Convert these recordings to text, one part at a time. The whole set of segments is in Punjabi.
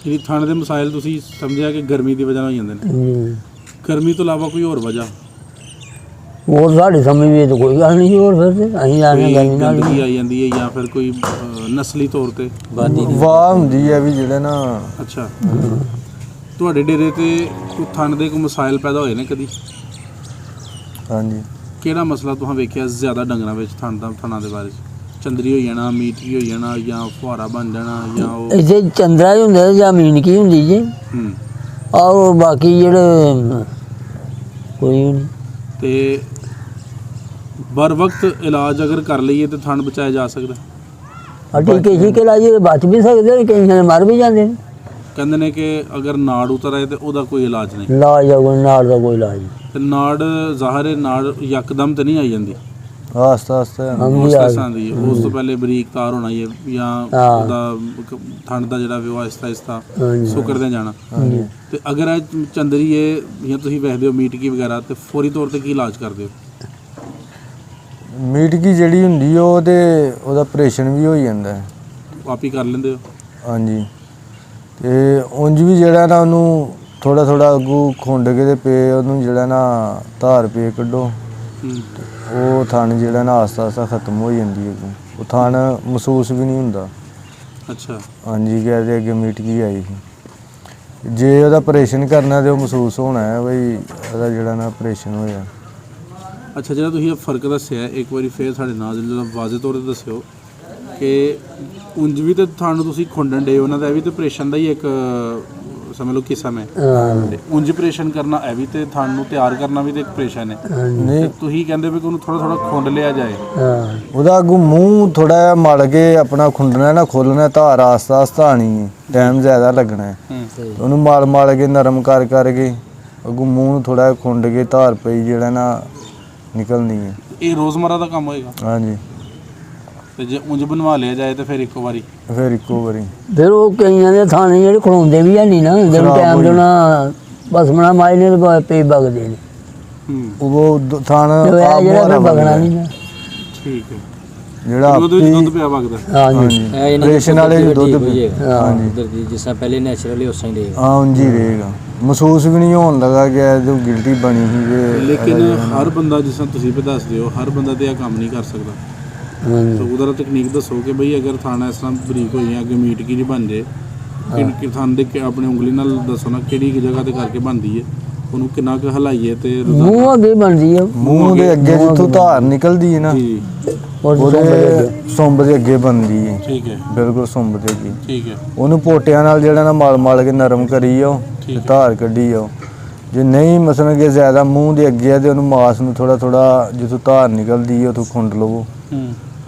ਜਿਹੜੀ ਠੰਡ ਦੇ ਮਸਾਇਲ ਤੁਸੀਂ ਸਮਝਿਆ ਕਿ ਗਰਮੀ ਦੀ ਵਜ੍ਹਾ ਨਾਲ ਹੋ ਜਾਂਦੇ ਨੇ। ਗਰਮੀ ਤੋਂ ਇਲਾਵਾ ਕੋਈ ਹੋਰ ਵਜ੍ਹਾ? ਹੋਰ ਸਾਡੀ ਸਮਝ ਵਿੱਚ ਕੋਈ ਗੱਲ ਨਹੀਂ। ਹੋਰ ਫਿਰ ਅਸੀਂ ਆਨੇ ਗਰਮੀ ਨਾਲ ਗੰਦਗੀ ਆਈ ਜਾਂਦੀ ਹੈ ਜਾਂ ਫਿਰ ਕੋਈ ਨਸਲੀ ਤੌਰ ਤੇ ਵਾਹ ਹੁੰਦੀ ਹੈ ਵੀ ਜਿਹੜੇ ਨਾ। ਅੱਛਾ, ਤੁਹਾਡੇ ਡੇਰੇ ਤੇ ਕੋਈ ਠੰਡ ਦੇ ਕੋਈ ਮਸਾਇਲ ਪੈਦਾ ਹੋਏ ਨੇ ਕਦੀ? ਹਾਂਜੀ। ਕਿਹੜਾ ਮਸਲਾ ਤੁਸੀਂ ਵੇਖਿਆ ਜ਼ਿਆਦਾ ਡੰਗਰਾਂ ਵਿੱਚ ਠੰਡਾਂ ਦੇ ਬਾਰੇ? ਚੰਦਰੀ ਹੋ ਜਾਣਾ, ਮੀਟਕੀ ਹੋ ਜਾਣਾ, ਜਾਂ ਫੁਹਾਰਾ ਬਣ ਜਾਣਾ, ਜਾਂ ਉਹ ਇੱਥੇ ਚੰਦਰਾ ਹੀ ਹੁੰਦਾ ਜਾਂ ਮੀਨਕੀ ਹੁੰਦੀ ਜੀ। ਔਰ ਬਾਕੀ ਜਿਹੜੇ ਕੋਈ ਨਹੀਂ। ਤੇ ਬਰ ਵਕਤ ਇਲਾਜ ਅਗਰ ਕਰ ਲਈਏ ਤਾਂ ਠੰਡ ਬਚਾਇਆ ਜਾ ਸਕਦਾ? ਟੀਕੇ ਕੇ ਇਲਾਜ ਬਚ ਵੀ ਸਕਦੇ ਨੇ, ਕਈ ਜਣੇ ਮਰ ਵੀ ਜਾਂਦੇ ਨੇ। ਕਹਿੰਦੇ ਨੇ ਕਿ ਅਗਰ ਨਾੜ ਉਤਰ ਆਏ ਤੇ ਉਹਦਾ ਕੋਈ ਇਲਾਜ ਨਹੀਂ? ਇਲਾਜ ਦਾ ਕੋਈ ਨਾੜ ਦਾ ਕੋਈ ਇਲਾਜ ਨਹੀਂ। ਤੇ ਨਾੜ ਜ਼ਾਹਰ ਹੈ ਨਾੜ ਯਕਦਮ ਤੇ ਨਹੀਂ ਆਈ ਜਾਂਦੀ, ਆਸਤਾ ਆਸਤਾ ਆਉਂਦੀ ਹੈ। ਉਸ ਤੋਂ ਪਹਿਲੇ ਬਰੀਕ ਤਾਰ ਹੋਣਾ ਹੀ ਹੈ ਜਾਂ ਉਹਦਾ ਠੰਡ ਦਾ ਜਿਹੜਾ ਵੀ ਉਹ ਆਹਿਸਤਾ ਆਹਿਸਤਾ ਸੁੱਕੜਦੇ ਜਾਣਾ। ਤੇ ਅਗਰ ਇਹ ਚੰਦਰੀ ਹੈ ਜਾਂ ਤੁਸੀਂ ਵੇਖਦੇ ਹੋ ਮੀਟਕੀ ਵਗੈਰਾ, ਤੇ ਫੌਰੀ ਤੌਰ ਤੇ ਕੀ ਇਲਾਜ ਕਰਦੇ ਹੋ? ਮੀਟਕੀ ਜਿਹੜੀ ਹੁੰਦੀ ਉਹ ਤੇ ਉਹਦਾ ਆਪਰੇਸ਼ਨ ਵੀ ਹੋ ਜਾਂਦਾ ਹੈ। ਆਪ ਹੀ ਕਰ ਲੈਂਦੇ ਹੋ? ਹਾਂਜੀ। ਤੇ ਉਂਝ ਵੀ ਜਿਹੜਾ ਨਾ ਉਹਨੂੰ ਥੋੜਾ ਥੋੜਾ ਅੱਗੂ ਖੁੰਡ ਕੇ ਤੇ ਪੇ ਉਹਨੂੰ ਜਿਹੜਾ ਨਾ ਧਾਰ ਪੇ ਕੱਢੋ, ਉਹ ਥਣ ਜਿਹੜਾ ਨਾ ਆਸਤਾ ਆਸਤਾ ਖਤਮ ਹੋ ਜਾਂਦੀ ਹੈ। ਉਹ ਥਣ ਮਹਿਸੂਸ ਵੀ ਨਹੀਂ ਹੁੰਦਾ। ਅੱਛਾ। ਹਾਂਜੀ, ਕਹਿੰਦੇ ਅੱਗੇ ਮੀਟਕੀ ਆਈ ਸੀ। ਜੇ ਉਹਦਾ ਆਪਰੇਸ਼ਨ ਕਰਨਾ ਤੇ ਉਹ ਮਹਿਸੂਸ ਹੋਣਾ ਹੈ ਬਈ ਉਹਦਾ ਜਿਹੜਾ ਨਾ ਆਪਰੇਸ਼ਨ ਹੋਇਆ। ਅੱਛਾ, ਜਿਹੜਾ ਤੁਸੀਂ ਇਹ ਫਰਕ ਦੱਸਿਆ ਇੱਕ ਵਾਰੀ ਫਿਰ ਸਾਡੇ ਨਾਲ ਜਿਹੜਾ ਵਾਜ਼ੇ ਤੌਰ 'ਤੇ ਦੱਸਿਓ ਕਿ ਉਂਝ ਵੀ ਤਾਂ ਥਣ ਤੁਸੀਂ ਖੁੰਡਣ ਡੇ ਉਹਨਾਂ ਦਾ, ਇਹ ਵੀ ਤਾਂ ਆਪਰੇਸ਼ਨ ਦਾ ਹੀ ਇੱਕ ਸਮਝ ਲਓ ਕਿਸਮ ਹੈ। ਉਂਝ ਆਪਰੇਸ਼ਨ ਕਰਨਾ ਇਹ ਵੀ ਤੇ ਥਣ ਨੂੰ ਤਿਆਰ ਕਰਨਾ ਵੀ ਤੇ ਇੱਕ ਆਪਰੇਸ਼ਨ ਹੈ। ਨਹੀਂ, ਤੁਸੀਂ ਕਹਿੰਦੇ ਵੀ ਕਿ ਉਹਨੂੰ ਥੋੜਾ ਥੋੜਾ ਖੁੰਡ ਲਿਆ ਜਾਏ। ਉਹਦਾ ਅੱਗੋਂ ਮੂੰਹ ਥੋੜਾ ਜਿਹਾ ਮਲ ਕੇ ਆਪਣਾ ਖੁੰਡਣਾ ਨਾ ਖੋਲਣਾ, ਧਾਰ ਆਸਤਾ ਆਸਤਾ ਆਣੀ ਹੈ, ਟਾਈਮ ਜ਼ਿਆਦਾ ਲੱਗਣਾ ਹੈ। ਉਹਨੂੰ ਮਲ ਮਲ ਕੇ ਨਰਮ ਕਰ ਕਰਕੇ ਅੱਗੋਂ ਮੂੰਹ ਨੂੰ ਥੋੜਾ ਜਿਹਾ ਖੁੰਡ ਕੇ ਧਾਰ ਪਈ ਜਿਹੜਾ ਨਾ ਨਿਕਲਣੀ ਹੈ। ਇਹ ਰੋਜ਼ਮਰਾ ਦਾ ਕੰਮ ਹੋਏਗਾ? ਹਾਂਜੀ। ਤੇ ਜੇ ਉਂਝ ਬਣਵਾ ਲਿਆ ਜਾਏ ਤਾਂ ਫਿਰ ਇੱਕੋ ਵਾਰੀ? ਫਿਰ ਉਹ ਕਈਆਂ ਦੇ ਥਾਣੇ ਜਿਹੜੇ ਖੜਾਉਂਦੇ ਵੀ ਹੈ ਨਹੀਂ ਨਾ, ਜਦੋਂ ਟਾਈਮ ਦੇਣਾ ਬਸ ਮਣਾ ਮਾਈ ਨੇ ਪੇ ਬਗਦੇ ਨੇ। ਉਹ ਥਾਣ ਜਿਹੜਾ ਬਗਣਾ ਨਹੀਂ ਨਾ। ਠੀਕ ਹੈ। ਜਿਹੜਾ ਦੁੱਧ ਪਿਆ ਵਗਦਾ? ਹਾਂਜੀ, ਆਪਰੇਸ਼ਨ ਵਾਲੇ ਦੁੱਧ ਹਾਂਜੀ ਜਿਸ ਤਰ੍ਹਾਂ ਪਹਿਲੇ ਨੈਚੁਰਲੀ ਉਸ ਤਰ੍ਹਾਂ ਹੀ ਰਹੇਗਾ। ਹਾਂ, ਉਂਝ ਹੀ ਰਹੇਗਾ। ਮਹਿਸੂਸ ਵੀ ਨਹੀਂ ਹੋਣ ਲੱਗਾ ਕਿ ਜੋ ਗਿਲਟੀ ਬਣੀ ਸੀ। ਲੇਕਿਨ ਹਰ ਬੰਦਾ ਜਿਸ ਤਰ੍ਹਾਂ ਤੁਸੀਂ ਵੀ ਦੱਸਦੇ ਹੋ, ਹਰ ਬੰਦਾ ਤੇ ਇਹ ਕੰਮ ਨਹੀਂ ਕਰ ਸਕਦਾ। ਤਾਂ ਉਹਦਾ ਤਕਨੀਕ ਦੱਸੋ ਕਿ ਬਈ ਅਗਰ ਥਾਣਾ ਇਸ ਤਰ੍ਹਾਂ ਬਰੀਕ ਹੋਈ ਅੱਗੇ ਮੀਟਕੀ ਨਹੀਂ ਬਣ ਜੇ, ਕਿ ਥਾਣ ਦੇ ਆਪਣੀ ਉਂਗਲੀ ਨਾਲ ਦੱਸੋ ਨਾ ਕਿਹੜੀ ਜਗ੍ਹਾ ਤੇ ਕਰਕੇ ਬਣਦੀ ਹੈ, ਉਹਨੂੰ ਕਿੰਨਾ ਕੁ ਹਲਾਈਏ? ਤੇ ਮੂੰਹ ਅੱਗੇ ਬਣਦੀ ਹੈ, ਮੂੰਹ ਦੇ ਅੱਗੇ ਜਿੱਥੋਂ ਧਾਰ ਨਿਕਲਦੀ ਹੈ ਨਾ ਉਹਦੇ ਸੁੰਬ ਦੇ ਅੱਗੇ ਬਣਦੀ ਹੈ। ਠੀਕ ਹੈ, ਬਿਲਕੁਲ ਸੁੰਬ ਦੇ ਅੱਗੇ। ਠੀਕ ਹੈ। ਉਹਨੂੰ ਪੋਟਿਆਂ ਨਾਲ ਜਿਹੜਾ ਨਾ ਮਲ ਮਲ ਕੇ ਨਰਮ ਕਰੀ ਜਾਓ ਤੇ ਧਾਰ ਕੱਢੀ ਜਾਓ। ਜੇ ਨਹੀਂ ਮਸਲਨ ਕਿ ਜ਼ਿਆਦਾ ਮੂੰਹ ਦੇ ਅੱਗੇ ਹੈ ਤੇ ਉਹਨੂੰ ਮਾਸ ਨੂੰ ਥੋੜਾ ਥੋੜਾ ਜਿੱਥੋਂ ਧਾਰ ਨਿਕਲਦੀ ਹੈ ਉੱਥੋਂ ਖੁੰਡ ਲਵੋ,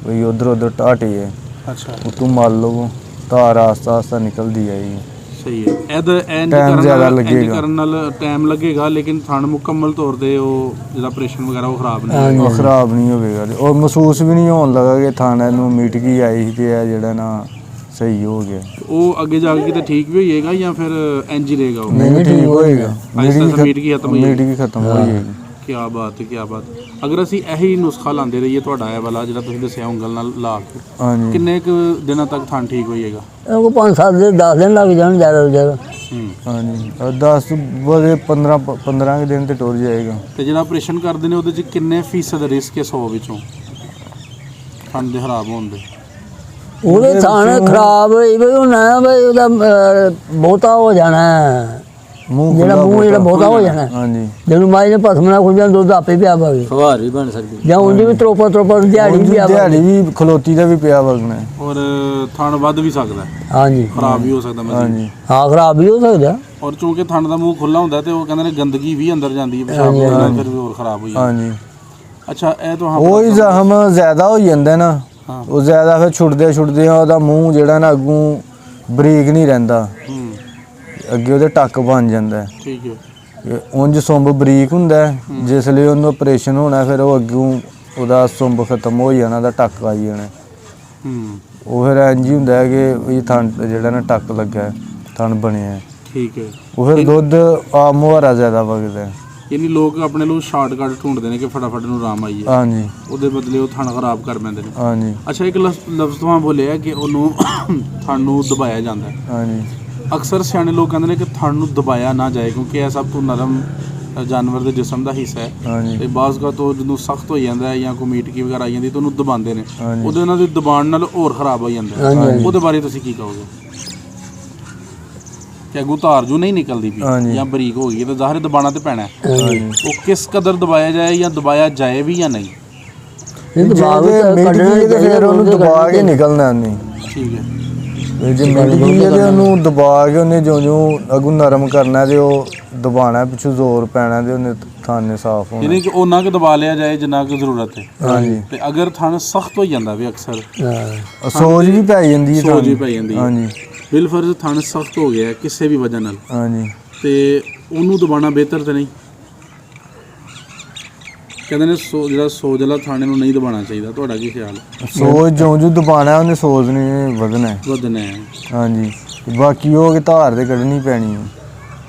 ਬਈ ਉਧਰ ਉਧਰ ਟਾਟੇ ਹੈ। ਅੱਛਾ। ਉਤੋਂ ਮਲ ਲਵੋ, ਧਾਰ ਆਸਤਾ ਆਸਤਾ ਨਿਕਲਦੀ ਆਏਗੀ। ਸਹੀ ਹੈ। ਟਾਈਮ ਜ਼ਿਆਦਾ ਲੱਗੇਗਾ, ਕਰਨ ਨਾਲ ਟਾਈਮ ਲੱਗੇਗਾ, ਲੇਕਿਨ ਥਣ ਮੁਕੰਮਲ ਤੌਰ ਤੇ ਉਹ ਜਿਹੜਾ ਆਪਰੇਸ਼ਨ ਵਗੈਰਾ ਉਹ ਖਰਾਬ ਨਹੀਂ ਹੋਵੇਗਾ। ਉਹ ਮਹਿਸੂਸ ਵੀ ਨਹੀਂ ਹੋਣ ਲੱਗਾ ਕਿ ਥਣ ਨੂੰ ਮੀਟਕੀ ਆਈ ਸੀ ਤੇ ਇਹ ਜਿਹੜਾ ਨਾ ਸਹੀ ਹੋ ਗਿਆ। ਉਹ ਅੱਗੇ ਜਾ ਕੇ ਕਿਤੇ ਠੀਕ ਵੀ ਹੋਏਗਾ ਜਾਂ ਫਿਰ ਇੰਜ ਹੀ ਰਹੇਗਾ? ਉਹ ਨਹੀਂ, ਠੀਕ ਹੋਏਗਾ। ਮੀਟਕੀ ਖਤਮ ਹੋ ਜਾਏਗੀ। ਕੀ ਬਾਤ ਹੈ, ਕੀ ਬਾਤ। ਅਗਰ ਅਸੀਂ ਇਹੀ ਨੁਸਖਾ ਲਾਉਂਦੇ ਰਹੀਏ ਤੁਹਾਡਾ ਇਹ ਵਾਲਾ ਜਿਹੜਾ ਤੁਸੀਂ ਦੱਸਿਆ ਉਂਗਲ ਨਾਲ ਲਾ ਕੇ, ਕਿੰਨੇ ਕੁ ਦਿਨਾਂ ਤੱਕ ਥਣ ਠੀਕ ਹੋ ਜਾਏਗਾ? ਉਹ 5-7 ਦਿਨ 10 ਦਿਨ ਲੱਗ ਜਾਣ ਜ਼ਿਆਦਾ ਤੋਂ ਜ਼ਿਆਦਾ। ਹਾਂਜੀ, 10 ਬਦੇ 15 ਦਿਨ ਤੇ ਟੁਰ ਜਾਏਗਾ। ਤੇ ਜਿਹੜਾ ਆਪਰੇਸ਼ਨ ਕਰਦੇ ਨੇ ਉਹਦੇ 'ਚ ਕਿੰਨੇ ਫੀਸਦ ਰਿਸਕ ਹੈ 100 ਵਿੱਚੋਂ ਥਣ ਦੇ ਖਰਾਬ ਹੋਣ ਦੇ? ਉਹਦੇ ਥਣ ਖਰਾਬ ਹੋਣਾ ਬਈ ਉਹਦਾ ਬਹੁਤਾ ਹੋ ਜਾਣਾ, ਜਿਹੜਾ ਮੂੰਹ ਜਿਹੜਾ ਬਹੁਤਾ ਹੋ ਜਾਣਾ। ਹਾਂਜੀ, ਜਦੋਂ ਮਾਈ ਨੇ ਭਸਮਣਾ ਖੁੱਲ ਜਾਣਾ ਦੁੱਧ ਆਪੇ ਪਿਆ ਪਵੇ, ਫੁਹਾਰ ਵੀ ਬਣ ਸਕਦੀ ਜਾਂ ਉਂਝ ਵੀ ਤਰੋਪਾ ਦਿਹਾੜੀ ਵੀ ਖਲੋਤੀ ਦਾ ਵੀ ਪਿਆ ਵਗਣਾ, ਔਰ ਥਣ ਵੱਧ ਵੀ ਸਕਦਾ। ਹਾਂਜੀ, ਖਰਾਬ ਵੀ ਹੋ ਸਕਦਾ। ਹਾਂਜੀ, ਹਾਂ, ਖਰਾਬ ਵੀ ਹੋ ਸਕਦਾ। ਔਰ ਚੂੰਕਿ ਥਣ ਦਾ ਮੂੰਹ ਖੁੱਲਾ ਹੁੰਦਾ ਤੇ ਉਹ ਕਹਿੰਦੇ ਨੇ ਗੰਦਗੀ ਵੀ ਅੰਦਰ ਜਾਂਦੀ ਹੈ, ਪਿਸ਼ਾਬ ਫਿਰ ਵੀ ਹੋਰ ਖਰਾਬ ਹੋ ਜਾਂਦਾ। ਹਾਂਜੀ। ਅੱਛਾ, ਇਹ ਤਾਂ ਉਹ ਹੀ ਜ਼ਖਮ ਜ਼ਿਆਦਾ ਹੋ ਜਾਂਦਾ ਨਾ, ਉਹ ਜ਼ਿਆਦਾ ਫਿਰ ਛੁੱਟਦੇ ਉਹਦਾ ਮੂੰਹ ਜਿਹੜਾ ਨਾ ਅੱਗੋਂ ਬਰੀਕ ਨਹੀਂ ਰਹਿੰਦਾ, ਅੱਗੇ ਉਹਦੇ ਟੱਕ ਬਣ ਜਾਂਦਾ। ਠੀਕ ਹੈ। ਉਂਝ ਸੁੰਬ ਬਰੀਕ ਹੁੰਦਾ, ਜਿਸ ਲਈ ਉਹਨੂੰ ਆਪਰੇਸ਼ਨ ਹੋਣਾ ਫਿਰ ਉਹ ਅੱਗੋਂ ਉਹਦਾ ਸੁੰਬ ਖਤਮ ਹੋ ਜਾਣਾ, ਉਹਦਾ ਟੱਕ ਆਈ ਜਾਣਾ। ਉਹ ਫਿਰ ਇੰਝ ਹੀ ਹੁੰਦਾ ਕਿ ਇਹ ਥਣ ਜਿਹੜਾ ਨਾ ਟੱਕ ਲੱਗਾ, ਥਣ ਬਣਿਆ। ਠੀਕ ਹੈ। ਉਹ ਫਿਰ ਦੁੱਧ ਆ ਮੁਹਾਰਾ ਜ਼ਿਆਦਾ ਵਗਦਾ। ਯਾਨੀ ਲੋਕ ਆਪਣੇ ਨੂੰ ਸ਼ਾਰਟਕਟ ਢੂੰਡਦੇ ਨੇ ਕਿ ਫਟਾਫਟ ਨੂੰ ਆਰਾਮ ਆਈਏ। ਹਾਂਜੀ, ਉਹਦੇ ਬਦਲੇ ਉਹ ਥਣ ਖਰਾਬ ਕਰ ਪੈਂਦੇ ਨੇ। ਹਾਂਜੀ। ਅੱਛਾ, ਇੱਕ ਲਫ਼ਜ਼ ਤੋਂ ਬੋਲਿਆ ਕਿ ਉਹਨੂੰ ਥਣ ਨੂੰ ਦਬਾਇਆ ਜਾਂਦਾ। ਹਾਂਜੀ, ਅਕਸਰ ਸਿਆਣੇ ਲੋਕ ਕਹਿੰਦੇ ਨੇ ਕਿ ਥਣ ਨੂੰ ਦਬਾਇਆ ਨਾ ਜਾਏ ਕਿਉਂਕਿ ਇਹ ਸਭ ਤੋਂ ਨਰਮ ਜਾਨਵਰ ਦੇ ਜਿਸਮ ਦਾ ਹਿੱਸਾ ਹੈ ਹਾਂਜੀ ਤੇ ਬਾਜ਼ ਗਾ ਤੋਂ ਜਦੋਂ ਸਖਤ ਹੋ ਜਾਂਦਾ ਹੈ ਜਾਂ ਕੋਈ ਮੀਟਕੀ ਵਗੈਰਾ ਆ ਜਾਂਦੀ ਤਾਂ ਉਹਨੂੰ ਦਬਾਉਂਦੇ ਨੇ ਹਾਂਜੀ। ਉਹਦੇ ਨਾਲ ਦੀ ਦਬਾਉਣ ਨਾਲ ਹੋਰ ਖਰਾਬ ਹੋ ਜਾਂਦਾ ਹੈ। ਹਾਂਜੀ। ਉਹਦੇ ਬਾਰੇ ਤੁਸੀਂ ਕੀ ਕਹੋਗੇ ਕਿ ਅੱਗੋਂ ਧਾਰ ਜੋ ਨਹੀਂ ਨਿਕਲਦੀ ਪਈ ਹਾਂਜੀ। ਜਾਂ ਬਰੀਕ ਹੋ ਗਈ ਤਾਂ ਜ਼ਾਹਿਰ ਦਬਾਉਣਾ ਤੇ ਪੈਣਾ ਹੈ। ਹਾਂਜੀ ਉਹ ਕਿਸ ਕਦਰ ਦਬਾਇਆ ਜਾਏ ਜਾਂ ਦਬਾਇਆ ਜਾਏ ਵੀ ਜਾਂ ਨਹੀਂ? ਇਹ ਦਬਾਅ ਜੇ ਤਾਂ ਮਿਟ ਕੱਢਣਾ ਗਈ ਤੇ ਚਾਹੀਦਾ, ਫਿਰ ਉਹਨੂੰ ਉਹਦੇ ਦਬਾ ਕੇ ਕੱਢਣਾ ਨਿਕਲਣਾ ਨਹੀਂ। ਠੀਕ ਹੈ। ਤੇ ਜੇ ਮਿਟ ਗਈ ਹੈ ਤੇ ਉਹਨੂੰ ਦਬਾ ਕੇ ਉਹਨੇ ਜਿਉਂ ਅਗੂ ਨਰਮ ਕਰਨਾ ਤੇ ਉਹ ਦਬਾਣਾ ਪਿੱਛੋਂ ਜ਼ੋਰ ਪੈਣਾ ਤੇ ਉਹਨੇ ਥਾਨੇ ਸਾਫ਼ ਹੋਣਾ। ਯਾਨੀ ਕਿ ਉਹਨਾਂ ਕੁ ਦਬਾ ਲਿਆ ਜਾਏ ਜਿੰਨਾ ਕੁ ਜ਼ਰੂਰਤ ਹੈ। ਹਾਂਜੀ ਤੇ ਅਗਰ ਥਣ ਸਖਤ ਹੋ ਜਾਂਦਾ ਵੀ ਅਕਸਰ ਹਾਂ। ਸੋਜ ਵੀ ਪੈ ਜਾਂਦੀ ਹੈ ਸੋਜ ਵੀ ਸਾਨੂੰ। ਪੈ ਜਾਂਦੀ ਹੈ। ਹਾਂਜੀ ਬਿਲ ਫਰਜ਼ ਥਣ ਸਖਤ ਹੋ ਗਿਆ ਕਿਸੇ ਵੀ ਵਜ੍ਹਾ ਨਾਲ ਹਾਂਜੀ ਤੇ ਉਹਨੂੰ ਦਬਾਉਣਾ ਬਿਹਤਰ ਤੇ ਨਹੀਂ? ਕਹਿੰਦੇ ਨੇ ਜਿਹੜਾ ਸੋਜ ਵਾਲਾ ਥਾਣੇ ਨੂੰ ਨਹੀਂ ਦਬਾਉਣਾ ਚਾਹੀਦਾ, ਤੁਹਾਡਾ ਕੀ ਖਿਆਲ ਹੈ? ਸੋਜ ਜਿਉਂ ਦਬਾਣਾ ਉਹਨੇ ਸੋਜ ਨੇ ਵਧਣਾ ਹੈ। ਵਧਣਾ ਹੈ। ਹਾਂਜੀ ਤੇ ਬਾਕੀ ਉਹ ਕਿ ਧਾਰ ਤੇ ਕੱਢਣੀ ਪੈਣੀ ਹੈ।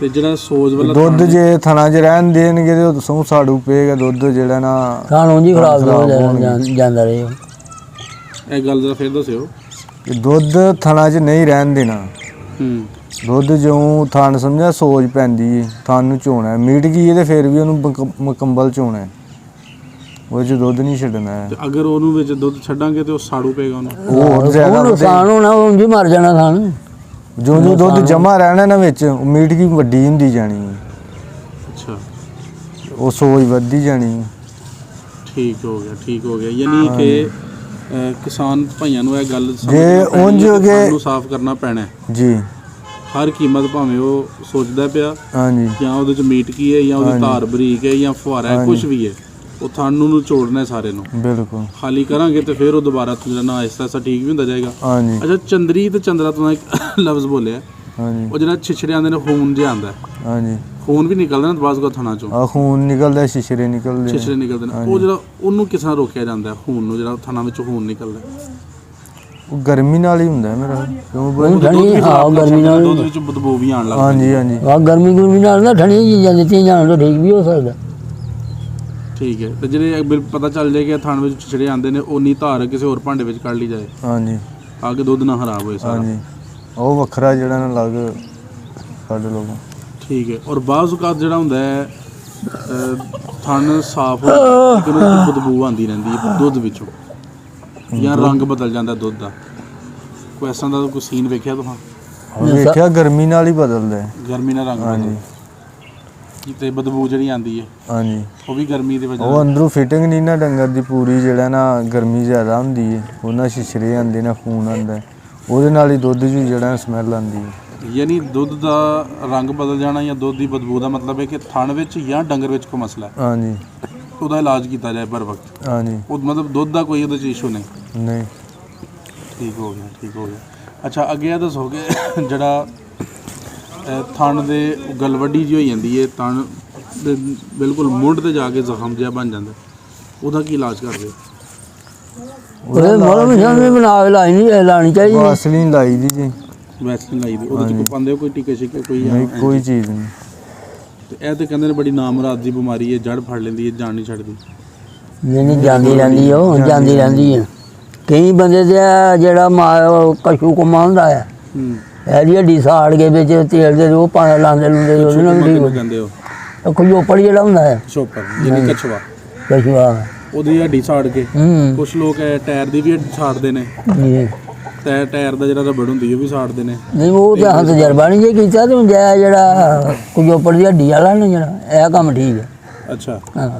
ਤੇ ਜਿਹੜਾ ਸੋਜ ਵਾਲਾ ਦੁੱਧ ਥਣ- ਜੇ ਥਣਾ 'ਚ ਰਹਿਣ ਦੇਣਗੇ ਤੇ ਉਹ ਸਹੁੰ ਸਾੜੂ ਪਏਗਾ ਦੁੱਧ ਜਿਹੜਾ ਨਾ ਖਾਣ ਉਂਝ ਹੀ ਖਰਾਬ ਹੋ ਹੋਣਗੇ। ਜਾਂਦਾ ਰਹੇ ਇਹ ਗੱਲ ਜਰਾ ਫਿਰ ਦੱਸਿਓ। ਕਿ ਦੁੱਧ ਥਣਾ 'ਚ ਨਹੀਂ ਰਹਿਣ ਦੇਣਾ। ਹੂੰ ਦੁੱਧ ਜਿਉਂ ਥਣ ਸਮਝਿਆ ਸੋਜ ਪੈਂਦੀ ਹੈ ਥਣ ਨੂੰ ਚੋਣਾ ਹੈ। ਮੀਟ ਗਈ ਹੈ ਤੇ ਫਿਰ ਵੀ ਉਹਨੂੰ ਮੁਕੰਮਲ ਚੋਣਾ ਹੈ। ਉਹ 'ਚ ਦੁੱਧ ਨਹੀਂ ਛੱਡਣਾ ਹੈ। ਤੇ ਅਗਰ ਉਹਨੂੰ ਵਿੱਚ ਦੁੱਧ ਛੱਡਾਂਗੇ ਤੇ ਉਹ ਸਾੜੂ ਪਏਗਾ ਉਹਨੂੰ। ਉਹ ਹੋਰ ਜ਼ਿਆਦਾ ਉਹ ਨੁਕਸਾਨ ਹੋਣਾ, ਉਹ ਉਂਝ ਹੀ ਮਰ ਜਾਣਾ ਖਾਣ। ਜਿਉਂ ਦੁੱਧ ਜਮਾ ਰਹਿਣਾ ਨਾ ਵਿੱਚ ਉਹ ਮੀਟ ਕੀ ਵੱਡੀ ਹੁੰਦੀ ਜਾਣੀ ਹੈ। ਅੱਛਾ ਉਹ ਸੋਜ ਵੱਧਦੀ ਜਾਣੀ ਹੈ। ਠੀਕ ਹੋ ਗਿਆ, ਠੀਕ ਹੋ ਗਿਆ। ਯਾਨੀ ਕਿ ਕਿਸਾਨ ਭਾਈਆਂ ਨੂੰ ਇਹ ਗੱਲ ਜੇ ਸਮਝਣੀ ਪੈਣੀ ਉਂਝ ਹੈ ਕਿ ਕਿ- ਥਣ ਨੂੰ ਸਾਫ਼ ਕਰਨਾ ਪੈਣਾ ਹੈ। ਜੀ ਹਰ ਕੀਮਤ ਭਾਵੇਂ ਉਹ ਸੋਚਦਾ ਪਿਆ ਹਾਂਜੀ ਜਾਂ ਉਹਦੇ ਚ ਮੀਟ ਕੀ ਹੈ ਜਾਂ ਉਹਦੀ ਹਾਂਜੀ। ਧਾਰ ਬਰੀਕ ਹੈ ਜਾਂ ਫੁਹਾਰਾ ਹੈ, ਕੁਝ ਵੀ ਹੈ, ਉਹ ਥਣ ਨੂੰ ਨਿਚੋੜਨਾ ਹੈ ਸਾਰੇ ਨੂੰ। ਬਿਲਕੁਲ ਖਾਲੀ ਕਰਾਂਗੇ ਤੇ ਫਿਰ ਉਹ ਦੁਬਾਰਾ ਜਿਹੜਾ ਨਾ ਆਹਿਸਤਾ ਆਹਿਸਤਾ ਠੀਕ ਵੀ ਹੁੰਦਾ ਜਾਏਗਾ। ਹਾਂਜੀ ਅੱਛਾ, ਚੰਦਰੀ ਤੇ ਚੰਦਰਾ ਤੋਂ ਇੱਕ ਲਫ਼ਜ਼ ਬੋਲਿਆ, ਹਾਂਜੀ ਉਹ ਜਿਹੜਾ ਛਿਛੜੇ ਆਉਂਦੇ ਨੇ ਖੂਨ ਜਿਹਾ ਆਉਂਦਾ, ਹਾਂਜੀ ਖੂਨ ਵੀ ਨਿਕਲਦਾ ਨਾ ਬਾਜ਼ ਕੋ ਥਣਾ ਚੋਂ, ਆ ਖੂਨ ਨਿਕਲਦਾ ਸ਼ਿਸ਼ਰੇ ਨਿਕਲਦੇ ਆ। ਛਿਛੜੇ ਨਿਕਲਦੇ ਨੇ, ਉਹ ਜਿਹੜਾ ਉਹਨੂੰ ਕਿਸ ਤਰ੍ਹਾਂ ਰੋਕਿਆ ਜਾਂਦਾ ਹੈ, ਖੂਨ ਨੂੰ, ਜਿਹੜਾ ਥਣਾ ਵਿੱਚੋਂ ਖੂਨ ਨਿਕਲਦਾ? ਉਹ ਗਰਮੀ ਨਾਲ ਹੀ ਹੁੰਦਾ ਮੇਰਾ ਕਿਉਂ ਉਹ ਬਈ- ਠੰਡੀ ਹਾਂ ਗਰਮੀ ਨਾਲ ਦੁੱਧ ਵਿੱਚ ਬਦਬੂ ਵੀ ਆਉਣ ਲੱਗ ਹਾਂਜੀ ਹਾਂਜੀ ਆ ਗਰਮੀ ਨਾਲ ਨਾ ਠੰਡੀਆਂ ਚੀਜ਼ਾਂ ਦਿੱਤੀਆਂ ਜਾਣ ਤਾਂ ਠੀਕ ਵੀ ਹੋ ਸਕਦਾ। ਠੀਕ ਹੈ। ਤੇ ਜਿਹੜੇ ਪਤਾ ਚੱਲ ਜਾਏ ਕਿ ਥਣ ਵਿੱਚ ਛਿਛੜੇ ਆਉਂਦੇ ਨੇ, ਉਨੀ ਧਾਰ ਕਿਸੇ ਹੋਰ ਭਾਂਡੇ ਵਿੱਚ ਕੱਢ ਲਈ ਜਾਏ ਹਾਂਜੀ ਤਾਂ ਕਿ ਦੁੱਧ ਨਾ ਖਰਾਬ ਹੋਏ ਸਾਰਾ। ਹਾਂਜੀ ਉਹ ਵੱਖਰਾ ਜਿਹੜਾ ਨਾ ਲੱਗ ਕੱਢ ਲਓ। ਠੀਕ ਹੈ। ਔਰ ਬਾਜ਼ ਔਕਾਤ ਜਿਹੜਾ ਹੁੰਦਾ ਹੈ ਥਣ ਸਾਫ਼ ਹੋ ਕੇ ਉਹਨੂੰ ਬਦਬੂ ਆਉਂਦੀ ਰਹਿੰਦੀ ਹੈ ਦੁੱਧ ਵਿੱਚੋਂ, ਜਾਂ ਰੰਗ ਬਦਲ ਜਾਂਦਾ ਦੁੱਧ ਦਾ, ਕੋਈ ਇਸ ਤਰ੍ਹਾਂ ਦਾ ਕੋਈ ਸੀਨ ਵੇਖਿਆ ਤੁਸੀਂ? ਵੇਖਿਆ ਗਰਮੀ ਨਾਲ ਹੀ ਬਦਲਦਾ ਹੈ। ਗਰਮੀ ਨਾਲ ਰੰਗ ਬਦਲਦਾ ਤੇ ਬਦਬੂ ਜਿਹੜੀ ਆਉਂਦੀ ਹੈ ਹਾਂਜੀ ਉਹ ਵੀ ਗਰਮੀ ਦੀ ਵਜ੍ਹਾ ਉਹ ਨਾਲ। ਅੰਦਰੋਂ ਫਿਟਿੰਗ ਨਹੀਂ ਨਾ ਡੰਗਰ ਦੀ ਪੂਰੀ, ਜਿਹੜਾ ਨਾ ਗਰਮੀ ਜ਼ਿਆਦਾ ਹੁੰਦੀ ਹੈ ਉਹਨਾਂ ਸ਼ਿਸ਼ਰੇ ਆਉਂਦੇ ਨੇ, ਖੂਨ ਆਉਂਦਾ ਹੈ, ਉਹਦੇ ਨਾਲ ਹੀ ਦੁੱਧ 'ਚ ਜਿਹੜਾ ਸਮੈਲ ਆਉਂਦੀ ਹੈ। ਯਾਨੀ ਦੁੱਧ ਦਾ ਰੰਗ ਬਦਲ ਜਾਣਾ ਜਾਂ ਦੁੱਧ ਦੀ ਬਦਬੂ ਦਾ ਮਤਲਬ ਹੈ ਕਿ ਥਣ ਵਿੱਚ ਜਾਂ ਡੰਗਰ ਵਿੱਚ ਕੋਈ ਮਸਲਾ ਹੈ, ਹਾਂਜੀ ਉਹਦਾ ਇਲਾਜ ਕੀਤਾ ਜਾਏ बर वक्त। ਹਾਂਜੀ ਉਹ ਮਤਲਬ ਦੁੱਧ ਦਾ ਕੋਈ ਉਹਦੇ 'ਚ ਇਸ਼ੂ ਨਹੀਂ। ਨਹੀਂ ਠੀਕ ਹੋ ਗਿਆ, ਠੀਕ ਹੋ ਗਿਆ। ਅੱਛਾ, ਅੱਗੇ ਇਹ ਦੱਸੋਗੇ ਜਿਹੜਾ ਥਣ ਦੇ ਗਲਵੱਡੀ ਜਿਹੀ ਹੋਈ ਜਾਂਦੀ ਹੈ, ਥਣ ਦੇ ਬਿਲਕੁਲ ਮੁੱਢ ਤੇ ਜਾ ਕੇ ਜ਼ਖਮ ਜਿਹਾ ਬਣ ਜਾਂਦਾ, ਉਹਦਾ ਕੀ ਇਲਾਜ ਕਰਦੇ? ਉਹ ਮਲਮ ਸ਼ਾਮੀ ਬਣਾ ਕੇ ਲਾਣੀ ਚਾਹੀਦੀ। ਵਾਸਲੀਨ ਲਾਈ ਦੀ ਜੀ। ਵੈਸਲੀਨ ਲਾਈ ਦੀ, ਉਹਦੇ 'ਚ ਕੋਈ ਪਾਉਂਦੇ ਹੋ ਕੋਈ ਟੀਕੇ ਛਿਕੇ ਕੋਈ? ਨਹੀਂ ਕੋਈ ਚੀਜ਼ ਨਹੀਂ। ਤੇ ਇਹ ਤੇ ਕਹਿੰਦੇ ਨੇ ਬੜੀ ਨਾਮੁਰਾਦ ਦੀ ਬਿਮਾਰੀ ਹੈ, ਜੜ ਫੜ ਲੈਂਦੀ ਹੈ, ਜਾਨ ਨਹੀਂ ਛੱਡਦੀ। ਨਹੀਂ ਜਾਂਦੀ ਰਹਿੰਦੀ ਆ, ਉਹ ਜਾਂਦੀ ਰਹਿੰਦੀ ਆ। ਕਈ ਬੰਦੇ ਤੇ ਆ ਜਿਹੜਾ ਕਸ਼ੂ ਕੁਮਾ ਹੁੰਦਾ ਹੈ, ਇਹਦੀ ਹੱਡੀ ਸਾੜ ਕੇ ਵਿੱਚ ਤੇਲ ਦੇ ਉਹ ਪਾਣੀ ਲਾਉਂਦੇ ਲੁੰਦੇ, ਉਹਦੇ ਨਾਲ ਵੀ ਠੀਕ ਹੋ ਕਹਿੰਦੇ ਹੋ ਕੋਈ ਉੱਪਰ ਜਿਹੜਾ ਹੁੰਦਾ ਹੈ ਸ਼ੋਪਰ ਜਿਹਨੇ ਕਛਵਾ, ਕਸ਼ੂਆ। ਉਹਦੀ ਹੱਡੀ ਸਾੜ ਕੇ, ਹੂੰ ਕੁਝ ਲੋਕ ਟਾਇਰ ਦੀ ਵੀ ਹੱਡੀ ਸਾੜਦੇ ਨੇ, ਜੀ। ਤੇ ਟਾਇਰ ਦਾ ਜਿਹੜਾ ਰਬੜ ਹੁੰਦੀ ਉਹ ਵੀ ਸਾੜਦੇ ਨੇ। ਨਹੀਂ ਉਹ ਤਾਂ ਹਾਂ ਤਜਰਬਾ ਨਹੀਂ ਜੇ ਕੀਤਾ ਤੇ ਜਿਹੜਾ ਕੋਈ ਉੱਪਰ ਦੀ ਹੱਡੀ ਵਾਲਾ ਨਾ ਜਿਹੜਾ ਇਹ ਕੰਮ ਠੀਕ ਹੈ। ਅੱਛਾ ਹਾਂ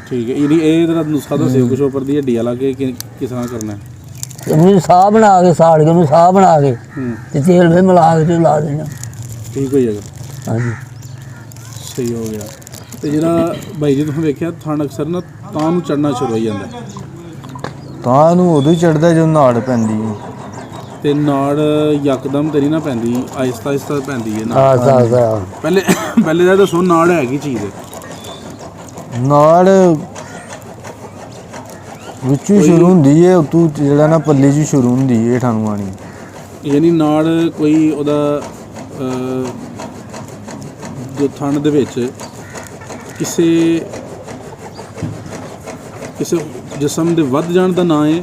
ਠੀਕ ਹੈ। ਇਹ ਜਿਹੜਾ ਨੁਸਖਾ ਦੱਸਿਓ ਕੁਛ ਉੱਪਰ ਦੀ ਹੱਡੀ ਵਾਲਾ ਕਿ ਕਿਸ ਤਰ੍ਹਾਂ ਕਰਨਾ ਹੈ? ਤੇ ਉਹਨੂੰ ਸਾਹ ਬਣਾ ਕੇ ਸਾੜ ਕੇ ਉਹਨੂੰ ਸਾਹ ਬਣਾ ਕੇ ਹੂੰ ਤੇ ਤੇਲ ਵਿੱਚ ਮਿਲਾ ਕੇ ਤੇ ਲਾ ਦੇਣਾ। ਠੀਕ ਹੋ ਜਾਏਗਾ, ਹਾਂਜੀ ਸਹੀ ਹੋ ਗਿਆ। ਤੇ ਜਿਹੜਾ ਭਾਈ ਜੀ ਤੁਸੀਂ ਵੇਖਿਆ ਥਣ ਅਕਸਰ ਨਾ ਤਾਂ ਨੂੰ ਚੜਨਾ ਸ਼ੁਰੂ ਹੋ ਜਾਂਦਾ, ਤਾਂ ਨੂੰ ਉਦੋਂ ਹੀ ਚੜਦਾ ਜਦੋਂ ਨਾੜ ਪੈਂਦੀ ਹੈ। ਤੇ ਨਾੜ ਯਕਦਮ ਤੇ ਨਹੀਂ ਨਾ ਪੈਂਦੀ, ਆਹਿਸਤਾ ਆਹਿਸਤਾ ਪੈਂਦੀ ਹੈ ਨਾ। ਸਾਹ ਪਹਿਲੇ ਤਾਂ ਦੱਸੋ ਨਾੜ ਹੈ ਕੀ ਚੀਜ਼ ਹੈ? ਨਾੜ ਵਿੱਚੋਂ ਸ਼ੁਰੂ ਹੁੰਦੀ ਹੈ, ਉਤੋਂ ਜਿਹੜਾ ਨਾ ਪੱਲੇ 'ਚ ਸ਼ੁਰੂ ਹੁੰਦੀ ਹੈ ਹੇਠਾਂ ਨੂੰ ਆਣੀ। ਯਾਨੀ ਨਾੜ ਕੋਈ ਉਹਦਾ ਜੋ ਥਣ ਦੇ ਵਿੱਚ ਕਿਸੇ ਜਿਸਮ ਦੇ ਵੱਧ ਜਾਣ ਦਾ ਨਾਂ ਹੈ,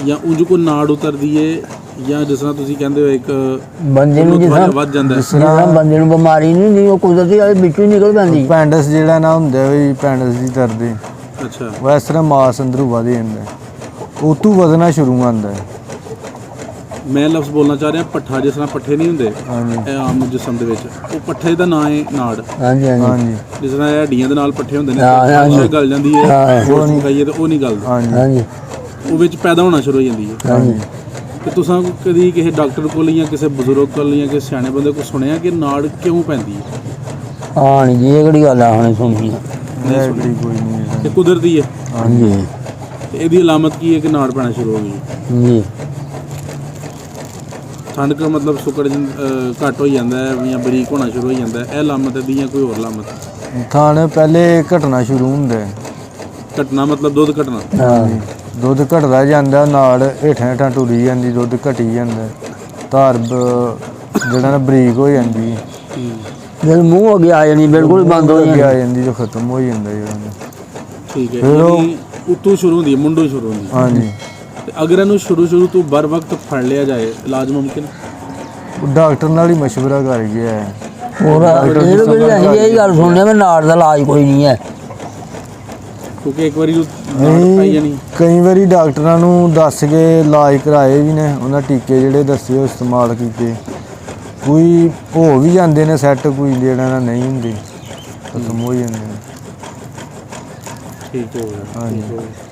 ਜਾਂ ਉਂਝ ਕੋ ਨਾੜ ਉਤਰਦੀ ਹੈ ਜਾਂ ਜਿਸ ਤਰ੍ਹਾਂ ਤੁਸੀਂ ਕਹਿੰਦੇ ਹੋ ਇੱਕ ਬੰਦੇ ਨੂੰ ਜਿਸ ਥੋੜ੍ਹਾ ਤਰ੍ਹਾਂ ਜਿਹਾ ਵੱਧ ਜਾਂਦਾ ਹੈ। ਜਿਸ ਤਰ੍ਹਾਂ ਬੰਦੇ ਨੂੰ ਬਿਮਾਰੀ ਨਹੀਂ ਹੁੰਦੀ ਉਹ ਕੁਦਰਤੀ ਵਾਲੇ ਵਿੱਚੋਂ ਹੀ ਨਿਕਲ ਪੈਂਦੀ। ਪੈਂਡਸ ਜਿਹੜਾ ਨਾ ਹੁੰਦਾ ਵੀ ਪੈਂਡਸ ਦੀ ਦਰਦ ਅੱਛਾ ਉਹ ਇਸ ਤਰ੍ਹਾਂ ਮਾਸ ਅੰਦਰੋਂ ਵਧ ਜਾਂਦਾ, ਉਹ ਤੋਂ ਵਧਣਾ ਸ਼ੁਰੂ ਹੁੰਦਾ ਹੈ। ਮੈਂ ਲਫ਼ਜ਼ ਬੋਲਣਾ ਚਾਹ ਰਿਹਾ ਪੱਠਾ, ਜਿਸ ਤਰ੍ਹਾਂ ਪੱਠੇ ਨਹੀਂ ਹੁੰਦੇ ਹਾਂਜੀ ਇਹ ਆਮ ਜਿਸਮ ਦੇ ਵਿੱਚ, ਉਹ ਪੱਠੇ ਦਾ ਨਾਂ ਹੈ ਨਾੜ। ਹਾਂਜੀ ਹਾਂਜੀ ਹਾਂਜੀ ਜਿਸ ਤਰ੍ਹਾਂ ਇਹ ਹੱਡੀਆਂ ਦੇ ਨਾਲ ਪੱਠੇ ਹੁੰਦੇ ਨੇ, ਹਾਂ, ਹਾਂ, ਉਹ ਗਲ ਜਾਂਦੀ ਹੈ, ਹਾਂ। ਉਹ ਨਹੀਂ ਖਾਈਏ ਤੇ ਉਹ ਨਹੀਂ ਗਲਦੀ, ਹਾਂਜੀ ਹਾਂਜੀ ਉਹ ਵਿੱਚ ਪੈਦਾ ਹੋਣਾ ਸ਼ੁਰੂ ਹੋ ਜਾਂਦੀ ਹੈ। ਹਾਂਜੀ ਤੇ ਤੁਸੀਂ ਕਦੀ ਕਿਸੇ ਡਾਕਟਰ ਕੋਲ ਜਾਂ ਕਿਸੇ ਬਜ਼ੁਰਗ ਕੋਲ ਜਾਂ ਕਿਸੇ ਸਿਆਣੇ ਬੰਦੇ ਕੋਲ ਸੁਣਿਆ ਕਿ ਨਾੜ ਕਿਉਂ ਪੈਂਦੀ ਹੈ? ਹਾਂ ਨਹੀਂ ਜੀ ਇਹ ਕਿਹੜੀ ਗੱਲ ਆ ਹੁਣ ਸੁਣੀ ਆ। ਇਹ ਕਿਹੜੀ ਕੋਈ ਨਹੀਂ ਹੈ। ਤੇ ਕੁਦਰਤੀ ਹੈ, ਹਾਂਜੀ ਤੇ ਇਹਦੀ ਅਲਾਮਤ ਕੀ ਹੈ ਕਿ ਨਾੜ ਪੈਣਾ ਸ਼ੁਰੂ ਹੋ ਗਈ? ਜੀ ਠੰਡ ਦਾ ਮਤਲਬ ਸੁੱਕੜ ਘੱਟ ਹੋ ਜਾਂਦਾ ਹੈ ਜਾਂ ਬਰੀਕ ਹੋਣਾ ਸ਼ੁਰੂ ਹੋ ਜਾਂਦਾ ਹੈ, ਇਹ ਅਲਾਮਤ ਇਹਦੀ ਜਾਂ ਕੋਈ ਹੋਰ ਅਲਾਮਤ? ਥਾਣੇ ਪਹਿਲੇ ਘਟਣਾ ਸ਼ੁਰੂ ਹੁੰਦਾ ਹੈ। ਘਟਨਾ ਮਤਲਬ ਦੁੱਧ ਘਟਣਾ। ਹਾਂ ਦੁੱਧ ਘਟਦਾ ਜਾਂਦਾ, ਨਾਲ ਹੇਠਾਂ ਹੇਠਾਂ ਟੁਰੀ ਜਾਂਦੀ, ਦੁੱਧ ਘਟੀ ਜਾਂਦਾ, ਧਾਰ ਜਿਹੜਾ ਨਾ ਬਰੀਕ ਹੋ ਜਾਂਦੀ ਹੈ। ਜਦ ਮੂੰਹ ਹੋ ਗਿਆ ਆ ਜਾਣੀ ਬਿਲਕੁਲ ਬੰਦ ਹੋ ਅੱਗੇ ਜਾਣੀ। ਆ ਜਾਂਦੀ ਜੋ ਖਤਮ ਹੋ ਜਾਂਦਾ ਜਿਹੜਾ। ਠੀਕ ਹੈ, ਫਿਰ ਉਹ- ਯਾਨੀ ਉੱਤੋਂ ਸ਼ੁਰੂ ਹੁੰਦੀ ਹੈ, ਮੁੰਡੋਂ ਸ਼ੁਰੂ ਹੁੰਦੀ ਹੈ। ਹਾਂਜੀ ਤੇ ਅਗਰ ਇਹਨੂੰ ਸ਼ੁਰੂ ਤੋਂ ਬਰ ਵਕਤ ਫੜ ਲਿਆ ਜਾਏ, ਇਲਾਜ ਮੁਮਕਿਨ? ਉਹ ਡਾਕਟਰ ਨਾਲ ਹੀ ਮਸ਼ਵਰਾ ਕਰ ਗਿਆ ਹੈ। ਹੋਰ ਇਹ ਵੀ ਅਸੀਂ ਇਹ ਗੱਲ ਸੁਣਨੇ ਵੀ ਨਾੜ ਦਾ ਇਲਾਜ ਕੋਈ ਨਹੀਂ ਹੈ। ਕਿਉਂਕਿ ਇੱਕ ਵਾਰੀ ਉਹ ਨਾੜ ਪਾਈ ਜਾਣੀ। ਕਈ ਵਾਰੀ ਡਾਕਟਰਾਂ ਨੂੰ ਦੱਸ ਕੇ ਇਲਾਜ ਕਰਾਏ ਵੀ ਨੇ, ਉਹਨਾਂ ਟੀਕੇ ਜਿਹੜੇ ਦੱਸੇ ਉਹ ਇਸਤੇਮਾਲ ਕੀਤੇ, ਕੋਈ ਹੋ ਵੀ ਜਾਂਦੇ ਨੇ ਸੈੱਟ, ਕੋਈ ਜਿਹੜਾ ਨਾ ਨਹੀਂ ਹੁੰਦੇ, ਖਤਮ ਹੋ ਜਾਂਦੇ ਨੇ। ਠੀਕ ਹੋ ਗਿਆ। ਹਾਂਜੀ। ਠੀਕ ਹੋ ਗਿਆ।